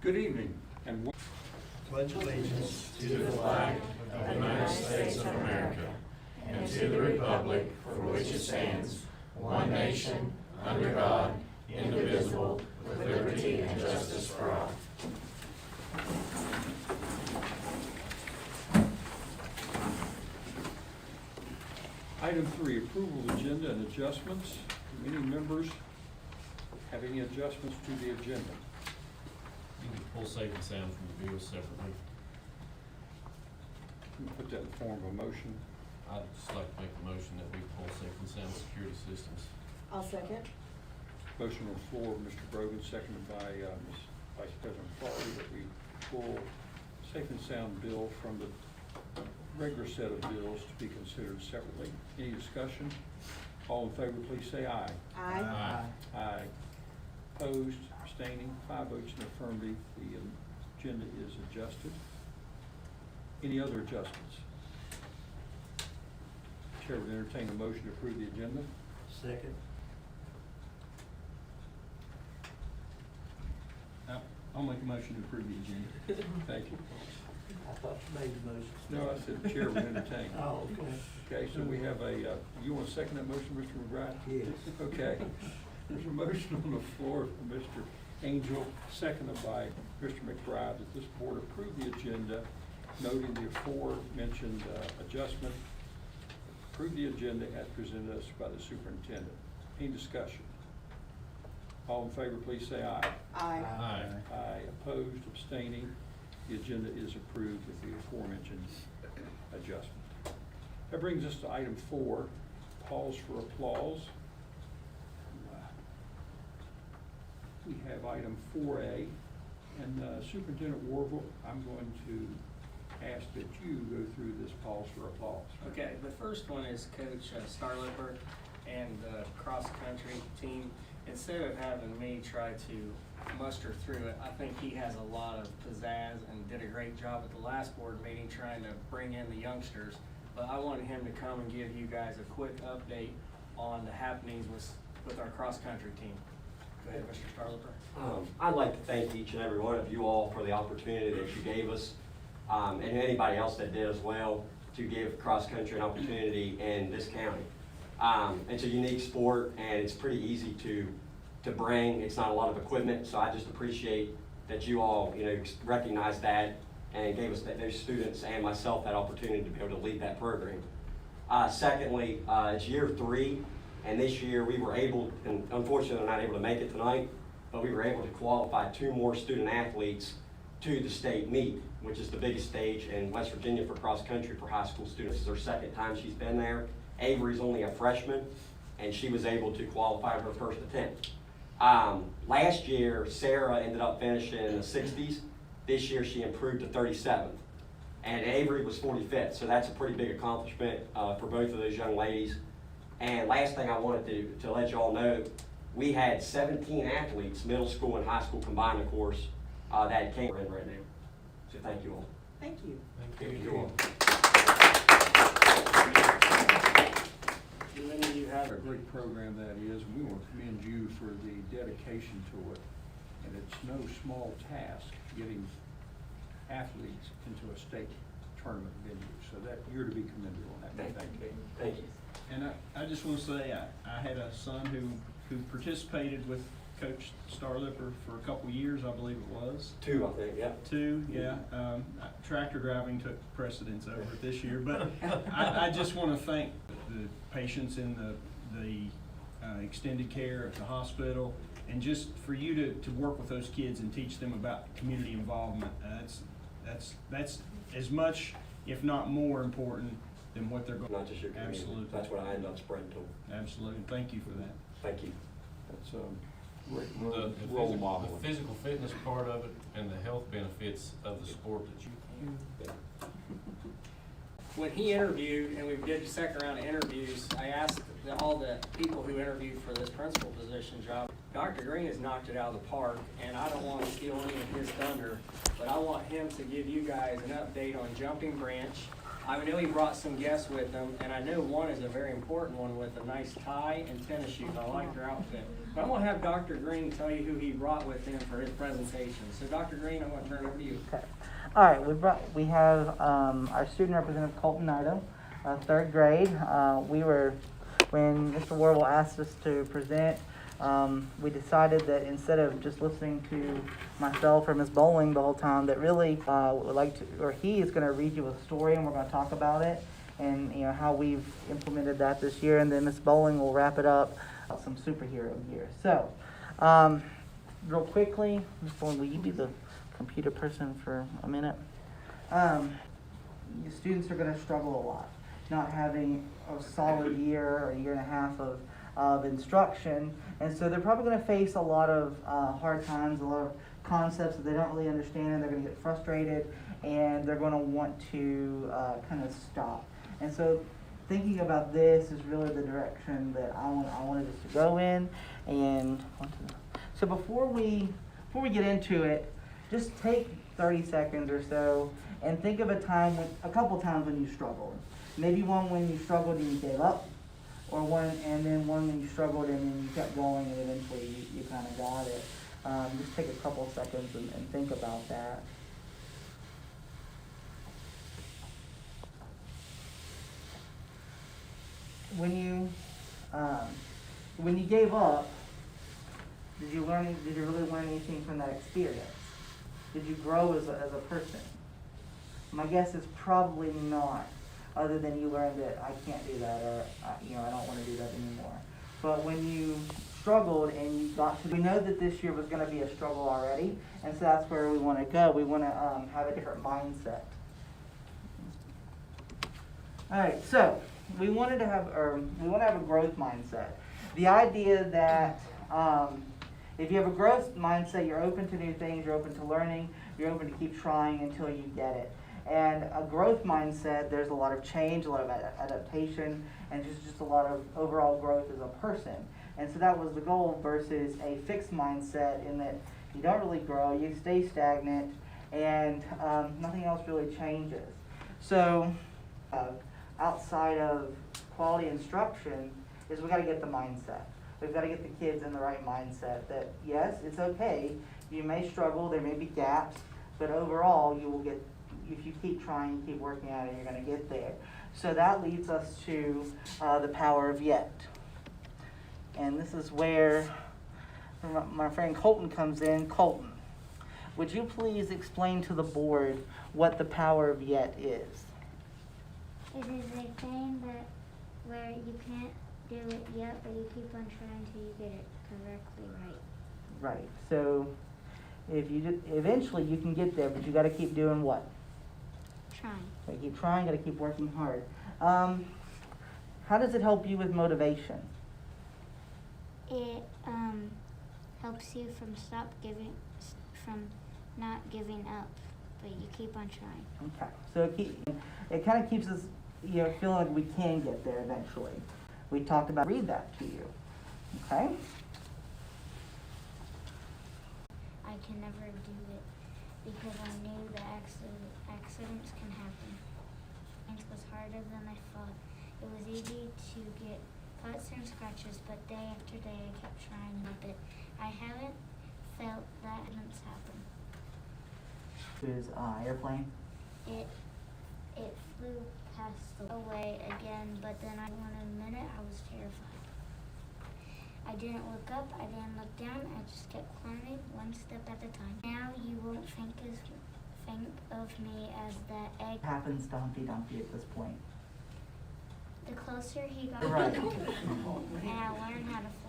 Good evening, and Pledge allegiance to the flag of the United States of America and to the republic for which it stands, one nation, under God, indivisible, with liberty and justice for all. Item 3, approval of agenda and adjustments. Do any members have any adjustments to the agenda? You can pull safe and sound from the bills separately. Can we put that in the form of a motion? I'd just like to make a motion that we pull safe and sound security systems. I'll second. Motion on the floor, Mr. Brogan, seconded by Ms. Vice President Farley, that we pull safe and sound bill from the regular set of bills to be considered separately. Any discussion? All in favor, please say aye. Aye. Aye. Opposed, abstaining, 5 votes in affirmative, the agenda is adjusted. Any other adjustments? Chair would entertain a motion to approve the agenda. Second. I'll make a motion to approve the agenda. Thank you. I thought you made the motion. No, I said the chair would entertain. Oh, okay. Okay, so we have you want to second that motion, Mr. McBride? Yes. Okay. There's a motion on the floor from Mr. Angel, seconded by Mr. McBride, that this board approve the agenda, noting the aforementioned adjustment. Approve the agenda as presented us by the superintendent. Any discussion? All in favor, please say aye. Aye. Aye. Aye. Opposed, abstaining. The agenda is approved with the aforementioned adjustment. That brings us to item 4, pause for applause. We have item 4A, and Superintendent Warville, I'm going to ask that you go through this pause for applause. Okay, the first one is Coach Starlipper and the cross-country team. Instead of having me try to muster through it, I think he has a lot of pizzazz and did a great job at the last board meeting trying to bring in the youngsters. But I wanted him to come and give you guys a quick update on the happenings with our cross-country team. Go ahead, Mr. Starlipper. I'd like to thank each and every one of you all for the opportunity that you gave us, and anybody else that did as well, to give cross-country an opportunity in this county. It's a unique sport, and it's pretty easy to bring. It's not a lot of equipment, so I just appreciate that you all, recognize that and gave us those students and myself that opportunity to be able to lead that program. Secondly, it's year 3, and this year we were able, and unfortunately I'm not able to make it tonight, but we were able to qualify 2 more student athletes to the state meet, which is the biggest stage in West Virginia for cross country for high school students. This is her 2nd time she's been there. Avery's only a freshman, and she was able to qualify her first attempt. Last year, Sarah ended up finishing in the 60s. This year, she improved to 37th. And Avery was 45th, so that's a pretty big accomplishment for both of those young ladies. And last thing I wanted to let you all know, we had 17 athletes, middle school and high school combined, of course, that came in right now. So thank you all. Thank you. Thank you all. Do any of you have A great program that is, and we want to commend you for the dedication to it. And it's no small task getting athletes into a state tournament venue, so that you're to be commended on that. Thank you. Thank you. And I just want to say, I had a son who participated with Coach Starlipper for a couple years, I believe it was. 2, I think, yeah. 2, yeah. Tractor driving took precedence over it this year, but I just want to thank the patients in the extended care at the hospital, and just for you to work with those kids and teach them about community involvement. That's as much, if not more important than what they're going. Not just your community. Absolutely. That's what I end up spreading to them. Absolutely. Thank you for that. Thank you. That's a great The role model. physical fitness part of it and the health benefits of the sport that you When he interviewed, and we did the second round of interviews, I asked all the people who interviewed for this principal position job, Dr. Green has knocked it out of the park, and I don't want to steal any of his thunder, but I want him to give you guys an update on Jumping Branch, I know he brought some guests with him, and I know one is a very important one with a nice tie and tennis shoes. I like your outfit. But I'm gonna have Dr. Green tell you who he brought with him for his presentation. So Dr. Green, I'm gonna turn it over to you. Okay. All right, we have our student representative Colton Nido, third grade. When Mr. Warble asked us to present, we decided that instead of just listening to myself or Ms. Bowling the whole time, that really he is going to read you a story, and we're going to talk about it and how we've implemented that this year, and then Ms. Bowling will wrap it up with some superhero gear. So, real quickly, Ms. Bowling, will you be the computer person for a minute? Your students are going to struggle a lot, not having a solid year or a year and a half of instruction, and so they're probably going to face a lot of hard times, a lot of concepts that they don't really understand, and they're going to get frustrated, and they're going to want to kind of stop. And so thinking about this is really the direction that I wanted us to go in. And so before we get into it, just take 30 seconds or so and think of a couple times when you struggled. Maybe one when you struggled and you gave up, or one when you struggled and then you kept going and eventually you kind of got it. Just take a couple seconds and think about that. When you gave up, did you really learn anything from that experience? Did you grow as a person? My guess is probably not, other than you learned that I can't do that, or I don't want to do that anymore. But when you struggled and you we know that this year was going to be a struggle already, and so that's where we want to go. We want to have a different mindset. All right, so we want to have a growth mindset. The idea that if you have a growth mindset, you're open to new things, you're open to learning, you're open to keep trying until you get it. And a growth mindset, there's a lot of change, a lot of adaptation, and just a lot of overall growth as a person. And so that was the goal versus a fixed mindset in that you don't really grow, you stay stagnant, and nothing else really changes. So outside of quality instruction is we got to get the mindset. We've got to get the kids in the right mindset that, yes, it's okay, you may struggle, there may be gaps, but overall you will get, if you keep trying, keep working at it, you're going to get there. So that leads us to the power of yet. And this is where my friend Colton comes in. Colton, would you please explain to the board what the power of yet is? It is a thing where you can't do it yet, but you keep on trying until you get it correctly right. Right. So eventually you can get there, but you got to keep doing what? Trying. Got to keep trying. Got to keep working hard. How does it help you with motivation? It helps you from not giving up, but you keep on trying. Okay. So it kind of keeps us, feeling like we can get there eventually. We talked about read that to you. Okay. I can never do it because I knew that accidents can happen. It was harder than I thought. It was easy to get cuts and scratches, but day after day I kept trying with it. I haven't felt that accidents happen. Is airplane? It flew past away again, but then in a minute I was terrified. I didn't look up, I didn't look down, I just kept climbing one step at a time. Now you won't think of me as that egg. What happens to Humpty Dumpty at this point? The closer he got, Right. and I learned how to fly.